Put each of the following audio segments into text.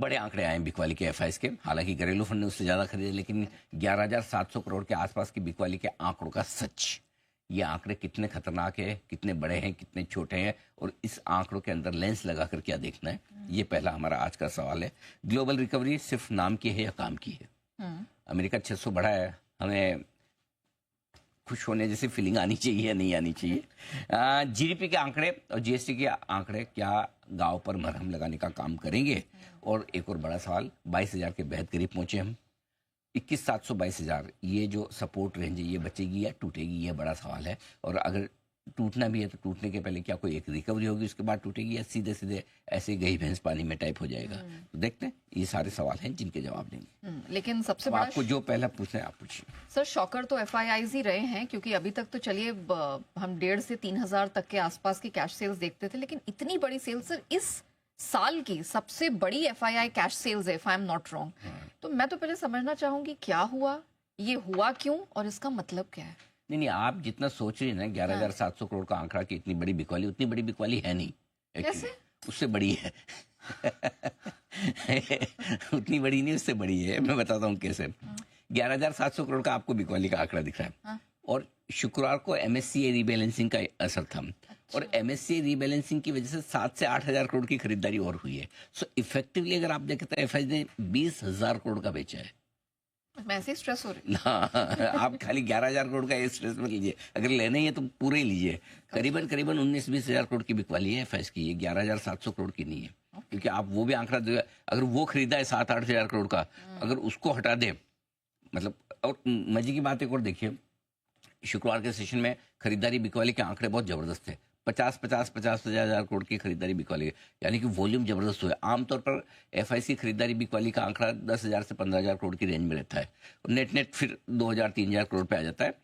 बड़े आंकड़े आए हैं बिकवाली के एफआईएस के। हालांकि घरेलू फंड ने उससे ज्यादा खरीदे, लेकिन 11,700 करोड़ के आसपास की बिकवाली के आंकड़ों का सच, ये आंकड़े कितने खतरनाक है, कितने बड़े हैं, कितने छोटे हैं, और इस आंकड़ों के अंदर लेंस लगाकर क्या देखना है, ये पहला हमारा आज का सवाल है। ग्लोबल रिकवरी सिर्फ नाम की है या काम की है? अमेरिका 600 बढ़ा है, हमें खुश होने जैसी फीलिंग आनी चाहिए या नहीं आनी चाहिए? जीडीपी के आंकड़े और जीएसटी के आंकड़े क्या गांव पर मरहम लगाने का काम करेंगे? और एक और बड़ा सवाल, 22,000 के बेहद करीब पहुंचे हम, 21,700 22,000, ये जो सपोर्ट रेंज है ये बचेगी या टूटेगी, ये बड़ा सवाल है। और अगर टूटना भी है तो टूटने के पहले क्या कोई एक रिकवरी होगी उसके बाद टूटेगी, या सीधे सीधे ऐसे गई भैंस पानी में टाइप हो जाएगा? तो देखते हैं, ये सारे सवाल हैं जिनके जवाब देंगे। लेकिन सबसे अब बड़ा आपको जो पहला पूछना है आप पूछिए। सर, शॉकर तो एफआईआईज ही रहे हैं, क्योंकि अभी तक तो चलिए हम 1,500 से 3,000 तक के आसपास की कैश सेल्स देखते थे, लेकिन इतनी बड़ी सेल्स सर इस साल की सबसे बड़ी एफआईआई कैश सेल्स है, if I am not wrong. तो मैं तो पहले समझना चाहूंगी क्या हुआ, ये हुआ क्यों, और इसका मतलब क्या है? नहीं, आप जितना सोच रही हैं ना 11,700 करोड़ का आंकड़ा की इतनी बड़ी बिकवाली, उतनी बड़ी बिकवाली है नहीं। कैसे? उससे बड़ी है। उतनी बड़ी नहीं, उससे बड़ी है। मैं बताता हूँ कैसे। 11,700 करोड़ का आपको बिकवाली का आंकड़ा दिख रहा है, और शुक्रवार को एमएससीआई रीबैलेंसिंग का असर था। और एमएससीआई रीबैलेंसिंग की वजह से 7 से 8,000 करोड़ की खरीदारी और हुई है। सो इफेक्टिवली अगर आप देखें तो एफआई ने 20,000 करोड़ का बेचा है। मैं ऐसे स्ट्रेस हो रही आप खाली 11,000 करोड़ का स्ट्रेस मत लीजिए, अगर लेना ही है तो पूरे ही लीजिए। करीबन 19-20,000 करोड़ की बिकवाली है एफआईएस की, ये 11,700 करोड़ की नहीं है। क्योंकि आप वो भी आंकड़ा दो, अगर वो खरीदा है 7-8 हजार करोड़ का, अगर उसको हटा दे, मतलब। और मजे की बात एक और देखिए, शुक्रवार के सेशन में खरीदारी बिकवाली के आंकड़े बहुत जबरदस्त थे। 50 हजार करोड़ की खरीदारी बिकवाली, यानी कि वॉल्यूम जबरदस्त हुआ। आमतौर पर एफआईसी खरीदारी बिकवाली का आंकड़ा 10,000 से 15,000 करोड़ की रेंज में रहता है, और नेट फिर 2,000-3,000 करोड़ पे आ जाता है।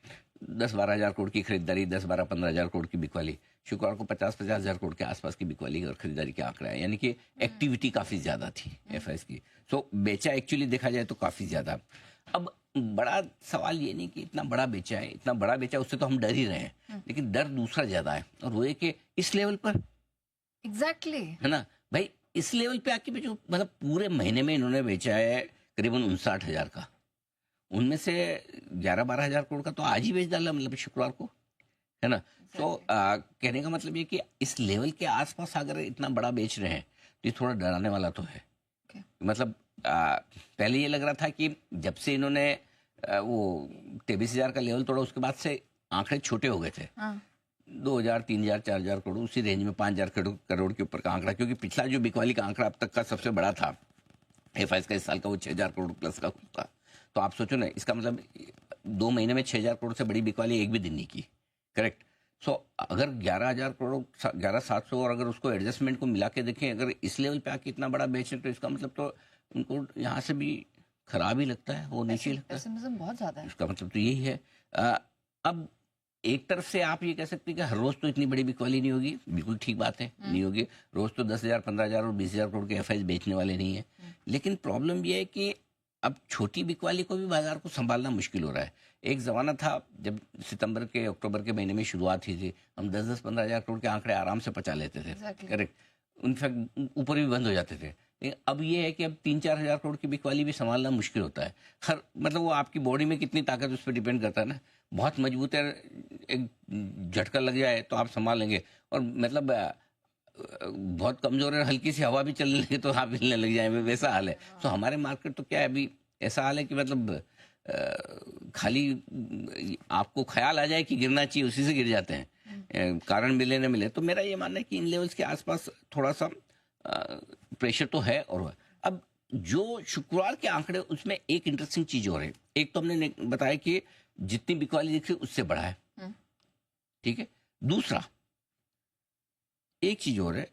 10-12 हजार करोड़ की खरीदारी, 10-12-15 हजार करोड़ की बिकवाली। शुक्रवार को 50-50 हजार करोड़ के आसपास की बिकवाली और खरीदारी के आंकड़ा है, यानी कि एक्टिविटी काफी ज्यादा थी एफआईएस की। सो बेचा एक्चुअली देखा जाए तो काफी ज्यादा। अब बड़ा सवाल ये नहीं कि इतना बड़ा बेचा है, इतना बड़ा बेचा, उससे तो हम डर ही रहे हैं, लेकिन डर दूसरा ज्यादा है, और वो है कि इस लेवल पर। एग्जैक्टली है ना भाई, इस लेवल पे आके बेचो, मतलब पूरे महीने में इन्होंने बेचा है करीबन 59,000 का, उनमें से 11-12 हजार करोड़ का तो आज ही बेच डाला, मतलब शुक्रवार को, है ना। तो कहने का मतलब ये कि इस लेवल के आसपास अगर इतना बड़ा बेच रहे हैं तो ये थोड़ा डराने वाला तो है। मतलब पहले ये लग रहा था कि जब से इन्होंने वो 23,000 का लेवल तोड़ा, उसके बाद से आंकड़े छोटे हो गए थे। 2,000, 3,000, 4,000 करोड़, उसी रेंज में 5,000 करोड़ के ऊपर का आंकड़ा, क्योंकि पिछला जो बिकवाली का आंकड़ा अब तक का सबसे बड़ा था एफआईएस का इस साल का, वो 6,000 करोड़ प्लस का था। तो आप सोचो ना, इसका मतलब 2 महीने में 6,000 करोड़ से बड़ी बिकवाली एक भी दिन नहीं की। करेक्ट। सो अगर 11,000 करोड़, 11,700, और अगर उसको एडजस्टमेंट को मिला के देखें, अगर इस लेवल पे आके इतना बड़ा बेचें, तो इसका मतलब तो उनको यहाँ से भी खराब ही लगता है, वो नीचे लगता है, बहुत ज्यादा है। इसका मतलब तो यही है। अब एक तरफ से आप ये कह सकते हैं कि हर रोज तो इतनी बड़ी बिकवाली नहीं होगी, बिल्कुल ठीक बात है, नहीं होगी रोज तो 10,000, 15,000 और 20,000 करोड़ के एफआईएस बेचने वाले नहीं है। लेकिन प्रॉब्लम ये है कि अब छोटी बिकवाली को भी बाजार को संभालना मुश्किल हो रहा है। एक जमाना था जब सितंबर के अक्टूबर के महीने में शुरुआत हुई थी, हम 10-10, 15,000 करोड़ के आंकड़े आराम से पचा लेते थे। करेक्ट। इनफैक्ट ऊपर भी बंद हो जाते थे। लेकिन अब ये है कि अब 3-4 हजार करोड़ की बिकवाली भी संभालना मुश्किल होता है। हर मतलब वो आपकी बॉडी में कितनी ताकत, उस पर डिपेंड करता है ना। बहुत मजबूत है, एक झटका लग जाए तो आप संभाल लेंगे, और मतलब बहुत कमजोर है, हल्की सी हवा भी चलने लगे तो आप हिलने लग जाए, वैसा हाल है। तो हमारे मार्केट तो क्या है, अभी ऐसा हाल है कि मतलब खाली आपको ख्याल आ जाए कि गिरना चाहिए, उसी से गिर जाते हैं, कारण मिले न मिले। तो मेरा ये मानना है कि इन लेवल्स के आसपास थोड़ा सा प्रेशर तो है। और अब जो शुक्रवार के आंकड़े, उसमें एक इंटरेस्टिंग चीज और है। एक तो हमने बताया कि जितनी बिकवाली दिख रही उससे बड़ा है, ठीक है। दूसरा एक चीज और है,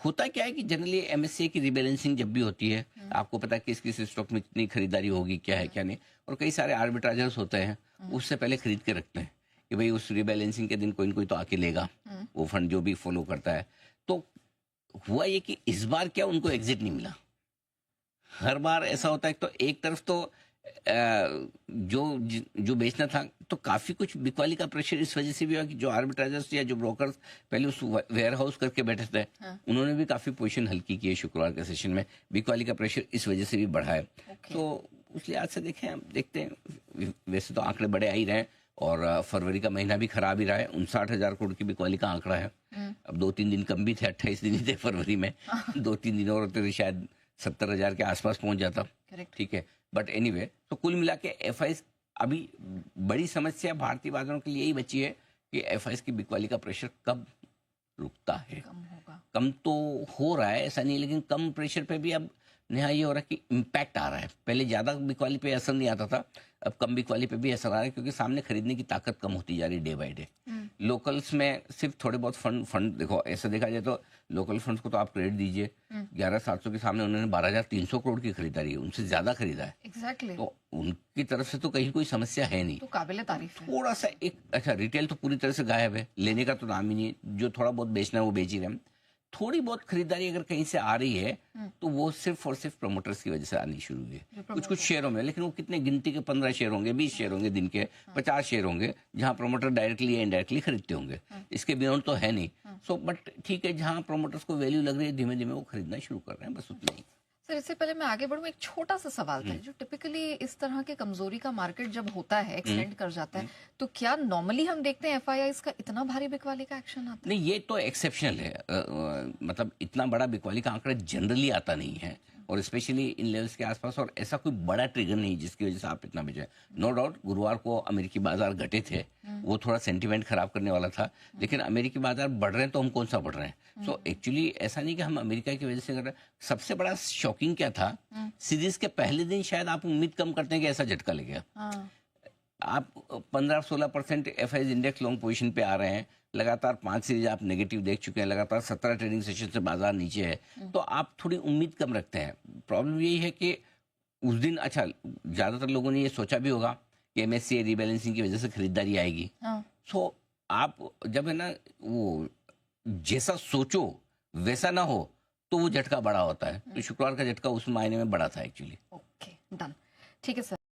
होता क्या है कि जनरली एमएससीआई की रिबैलेंसिंग जब भी होती है, आपको पता है किस किस स्टॉक में कितनी खरीदारी होगी, क्या है क्या नहीं, और कई सारे आर्बिट्राजर्स होते हैं, उससे पहले खरीद के रखते हैं कि भाई उस रिबैलेंसिंग के दिन कोई न कोई तो आके लेगा, वो फंड जो भी फॉलो करता है। तो हुआ ये कि इस बार क्या उनको एग्जिट नहीं मिला। हर बार ऐसा होता है, तो एक तरफ तो जो बेचना था, तो काफी कुछ बिकवाली का प्रेशर इस वजह से भी हुआ कि जो आर्बिट्राइजर्स या जो ब्रोकर्स पहले उस वेयर हाउस करके बैठे थे, हाँ। उन्होंने भी काफी पोजीशन हल्की की है शुक्रवार के सेशन में। बिकवाली का प्रेशर इस वजह से भी बढ़ा है। Okay. तो उस लिहाज से देखें, हम देखते हैं, वैसे तो आंकड़े बड़े आ ही रहे हैं और फरवरी का महीना भी खराब ही रहा है। 59,000 करोड़ की बिकवाली का आंकड़ा है। अब 2-3 दिन कम भी थे, 28 दिन ही थे फरवरी में। 2-3 दिन और होते तो शायद 70,000 के आसपास पहुंच जाता। करेक्ट। ठीक है, बट एनीवे, तो कुल मिला के एफआईएस अभी बड़ी समस्या भारतीय बाजारों के लिए यही बची है कि एफआईएस की बिकवाली का प्रेशर कब रुकता है। कम होगा। कम तो हो रहा है, ऐसा नहीं, लेकिन कम प्रेशर पे भी अब नया ये हो रहा है कि इम्पैक्ट आ रहा है। पहले ज़्यादा बिकवाली पे असर नहीं आता था, अब कम बिकवाली पे भी असर आ रहा है, क्योंकि सामने खरीदने की ताकत कम होती जा रही है डे बाय डे। लोकल्स में सिर्फ थोड़े बहुत फंड देखो, ऐसा देखा जाए तो लोकल फंड्स को तो आप क्रेडिट दीजिए, 11,700 के सामने उन्होंने 12,300 करोड़ की खरीदारी है, उनसे ज़्यादा खरीदा है। एग्जैक्टली। तो उनकी तरफ से तो कहीं कोई समस्या है नहीं। तो काबिले तारीफ है। थोड़ा सा एक, अच्छा, रिटेल तो पूरी तरह से गायब है, लेने का तो नाम ही नहीं, जो थोड़ा बहुत बेचना है वो बेच ही रहे हैं। थोड़ी बहुत खरीदारी अगर कहीं से आ रही है तो वो सिर्फ और सिर्फ प्रमोटर्स की वजह से आनी शुरू हुई है, कुछ कुछ शेयरों में, लेकिन वो कितने गिनती के 15 शेयर होंगे, 20 शेयर होंगे, दिन के 50 शेयर होंगे, जहां प्रमोटर डायरेक्टली या इनडायरेक्टली खरीदते होंगे। इसके बियॉन्ड तो है नहीं। सो बट ठीक है, जहां प्रमोटर्स को वैल्यू लग रही है, धीमे धीमे वो खरीदना शुरू कर रहे हैं, बस उतना ही। सर, इससे पहले मैं आगे बढ़ूं, एक छोटा सा सवाल था। जो टिपिकली इस तरह के कमजोरी का मार्केट जब होता है, एक्सटेंड कर जाता है, तो क्या नॉर्मली हम देखते हैं एफआईआईस का इतना भारी बिकवाली का एक्शन आता है? नहीं, ये तो एक्सेप्शनल है। मतलब इतना बड़ा बिकवाली का आंकड़ा जनरली आता नहीं है, और स्पेशली इन लेवल्स के आसपास, और ऐसा कोई बड़ा ट्रिगर नहीं जिसकी वजह से आप इतना बेचे। नो डाउट गुरुवार को अमेरिकी बाजार घटे थे, वो थोड़ा सेंटीमेंट खराब करने वाला था, लेकिन अमेरिकी बाजार बढ़ रहे हैं तो हम कौन सा बढ़ रहे हैं। सो एक्चुअली ऐसा नहीं कि हम अमेरिका की वजह से कर रहे हैं। सबसे बड़ा शॉकिंग क्या था, सीरीज के पहले दिन शायद आप उम्मीद कम करते हैं कि ऐसा झटका लगेगा। हाँ। आप 15-16% एफआईआईस इंडेक्स लॉन्ग पोजीशन पे आ रहे हैं, लगातार 5 सीरीज आप नेगेटिव देख चुके हैं, लगातार 17 ट्रेडिंग सेशन से बाजार नीचे है, तो आप थोड़ी उम्मीद कम रखते हैं। प्रॉब्लम यही है कि उस दिन, अच्छा, ज्यादातर लोगों ने ये सोचा भी होगा कि एमएससीआई रीबैलेंसिंग की वजह से खरीदारी आएगी। हाँ। सो आप जब है ना, वो जैसा सोचो वैसा ना हो तो वो झटका बड़ा होता है। तो शुक्रवार का झटका उस मायने में बड़ा था एक्चुअली। Okay, done. ठीक है सर।